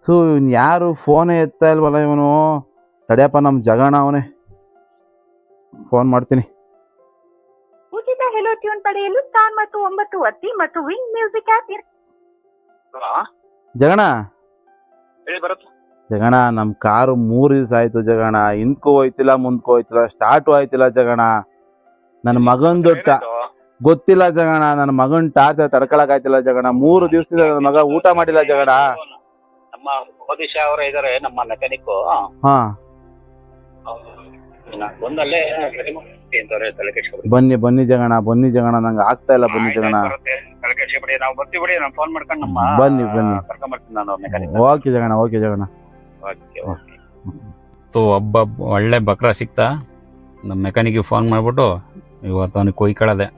So ಇವ್ನು ಯಾರು ಫೋನೇ ಎತ್ತಾ ಇಲ್ವಲ್ಲ ಇವನು. ತಡಿಯಪ್ಪ ನಮ್ಮ ಜಗಣ ಅವನೇ, ಫೋನ್ ಮಾಡ್ತೀನಿ. ಉಚಿತ ಹೆಲೋ ಟ್ಯೂನ್ ಪಡೆಯಲು ಸ್ಟಾರ್ ಮತ್ತು 9 ಒತ್ತಿ ಮತ್ತು ವಿಂಗ್ ಮ್ಯೂಸಿಕ್ ಆಪ್. ಜಗಣ ಹೇಳಿ ಬರುತ್ತೆ. ಜಗಣ ನಮ್ಮ ಕಾರು 3 ದಿವಸ ಆಯ್ತು ಜಗಣ, ಹಿಂದ್ಕೂ ಹೋಯ್ತಿಲ್ಲ ಮುಂದ್ಕೂ ಹೋಯ್ತಿಲ್ಲ, ಸ್ಟಾರ್ಟು ಆಯ್ತಿಲ್ಲ ಜಗಣ. ನನ್ನ ಮಗಂದು ಗೊತ್ತಿಲ್ಲ ಜಗಣ, ನನ್ನ ಮಗನ್ ಟಾರ್ಚರ್ ತಡ್ಕೊಳಕ್ ಆಯ್ತಿಲ್ಲ ಜಗಣ. 3 ದಿವಸದಿಂದ ನನ್ನ ಮಗ ಊಟ ಮಾಡಿಲ್ಲ ಜಗಣ. ನಮ್ಮ ಜಗದೀಶ ಅವರ ಇದಾರೆ ನಮ್ಮ ಮೆಕ್ಯಾನಿಕ್. ಹಾ ಒಂದಲ್ಲೇ ಅಂತಾರೆ, ತಲೆ ಕೆಡ್ಸ್ಕೊಬೇಡಿ. ಬನ್ನಿ ಜಗಣ, ನಂಗೆ ಆಗ್ತಾ ಇಲ್ಲ. ಬನ್ನಿ ಜಗಣ, ತಲೆ ಕೆಡ್ಸ್ಕೊಬೇಡಿ, ನಾವು ಬರ್ತೀವಿ ಬಿಡಿ. ನಾನು ಫೋನ್ ಮಾಡ್ಕೊಂಡು ನಮ್ಮ ಬನ್ನಿ ಕರ್ಕೊಂಡ್ಬರ್ತೀನಿ ನಾನು ಮೆಕ್ಯಾನಿಕ್. ಓಕೆ ಜಗಣ. ಒಳ್ಳೆ ಬಕ್ರ ಸಿಕ್ತಾ. ನಮ್ಮ ಮೆಕ್ಯಾನಿಕ್ಗೆ ಫೋನ್ ಮಾಡ್ಬಿಟ್ಟು ಇವತ್ತು ಅವನಿಗೆ ಕೊಯ್ಕೊಳ್ಳೋದೆ.